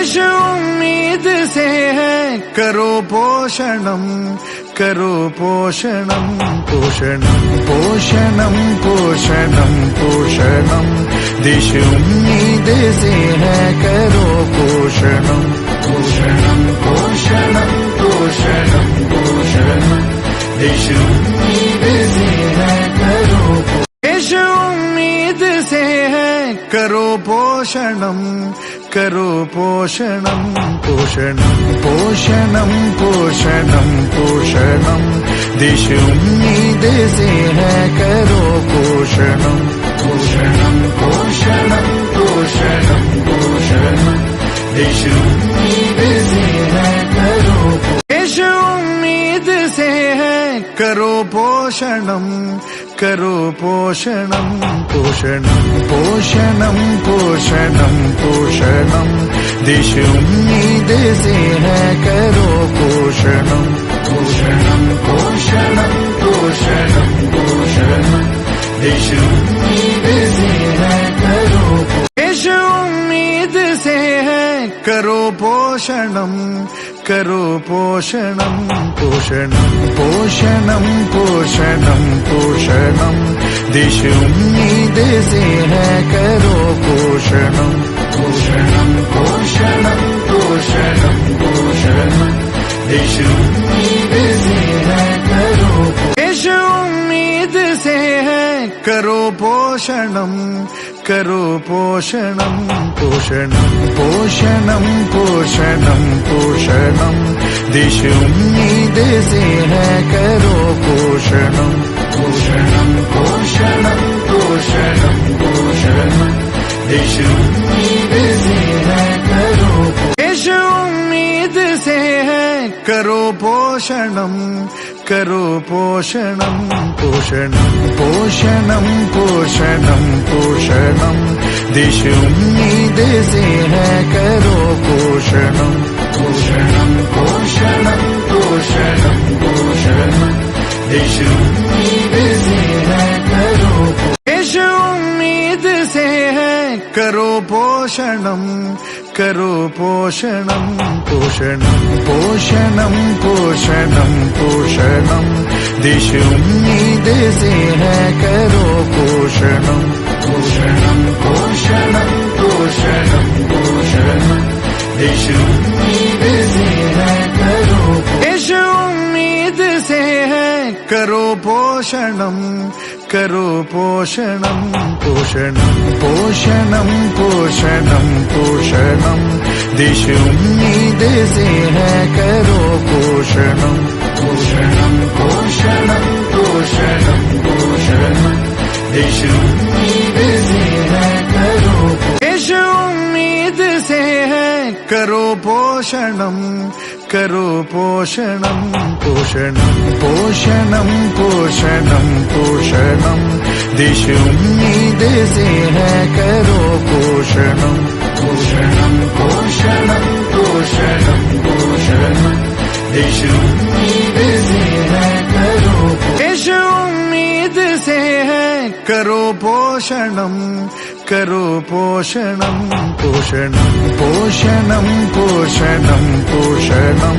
इस उम्मीद से है करो पोषणम, करो पोषणम पोषणम पोषणम पोषणम पोषणम। देश उम्मीद से है करो पोषणम, पोषणम पोषणम पोषणम पोषणम। देश उम्मीद से है करो, देश उम्मीद से है करो पोषणम, करो पोषणम पोषणम पोषणम पोषणम पोषणम। देश उम्मीद से है करो पोषणम, पोषणम पोषणम पोषणम पोषणम। देश उम्मीद से है करो, देश उम्मीद से है करो पोषणम, करो पोषणम पोषणम पोषणम पोषणम पोषणम। देश उम्मीद से है करो पोषणम, पोषणम पोषणम पोषणम पोषणम। देश उम्मीद से है करो, देश उम्मीद से है करो पोषणम, करो पोषणम पोषणम पोषणम पोषणम पोषणम। देश उम्मीद से है करो पोषणम, पोषणम पोषणम पोषणम पोषणम। देश उम्मीद से है करो, देश उम्मीद से है करो पोषणम, करो पोषणम पोषणम पोषणम पोषणम पोषणम। देश उम्मीद से है करो पोषणम, पोषणम पोषणम पोषणम पोषणम। देश उम्मीद से है करो, देश उम्मीद से है करो पोषणम, करो पोषणम पोषणम पोषणम पोषणम पोषणम। देश उम्मीद से है करो पोषणम, पोषणम पोषणम पोषणम पोषणम। देश उम्मीद से है करो, देश उम्मीद से है करो पोषणम, करो पोषणम पोषणम पोषणम पोषणम पोषणम। देश उम्मीद से है करो पोषणम, पोषणम पोषणम पोषणम पोषणम। देश उम्मीद से है करो, देश उम्मीद से है करो पोषणम, करो पोषणम पोषणम पोषणम पोषणम पोषणम। देश उम्मीद से है करो पोषणम, पोषणम पोषणम पोषणम पोषणम। देश उम्मीद से है करो, देश उम्मीद से है करो पोषणम, करो पोषणम पोषणम पोषणम पोषणम पोषणम। देश उम्मीद से है करो पोषणम, पोषणम पोषणम पोषणम पोषणम। देश उम्मीद से है करो, देश उम्मीद से है करो पोषणम, करो पोषणम पोषणम पोषणम पोषणम पोषणम।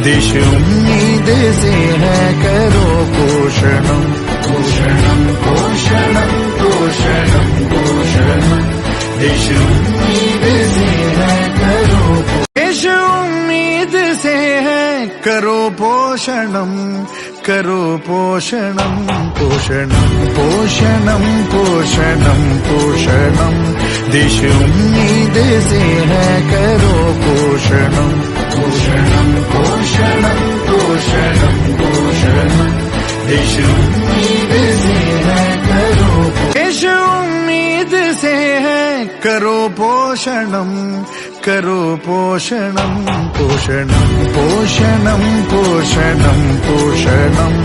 देश उम्मीद से है करो पोषणम, पोषणम पोषणम पोषणम पोषणम। देश उम्मीद से है करो, देश उम्मीद से है करो पोषणम, करो पोषणम पोषणम पोषणम पोषणम पोषणम। देश उम्मीद से है करो पोषणम, पोषणम पोषणम पोषणम पोषणम। देश उम्मीद से है करो, देश उम्मीद से है करो पोषणम, करो पोषणम पोषणम पोषणम पोषणम पोषणम।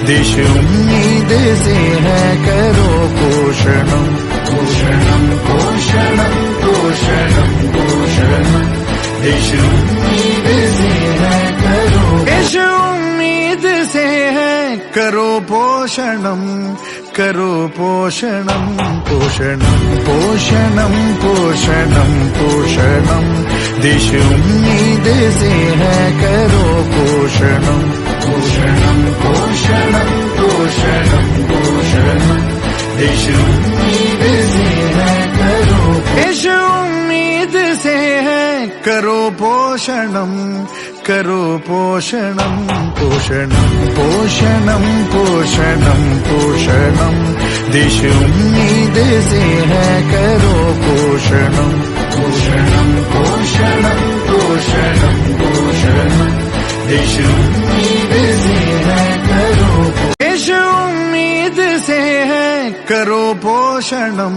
देश उम्मीद से है करो पोषणम, पोषणम पोषणम पोषणम पोषणम। देश उम्मीद से है करो, देश उम्मीद से है करो पोषणम, करो पोषणम पोषणम पोषणम पोषणम पोषणम। देश उम्मीद से है करो पोषणम पोषणम पोषणम पोषणम पोषणम देश उम्मीद से है करो देश उम्मीद से है करो पोषणम पोषणम पोषणम पोषणम पोषणम देश उम्मीद से है करो पोषणम पोषणम पोषणम पोषणम पोषणम देश उम्मीद से है करो देश उम्मीद से है करो पोषणम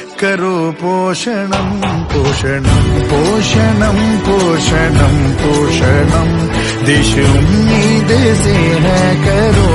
पोषणम पोषणम पोषणम पोषणम देश उम्मीद से है करो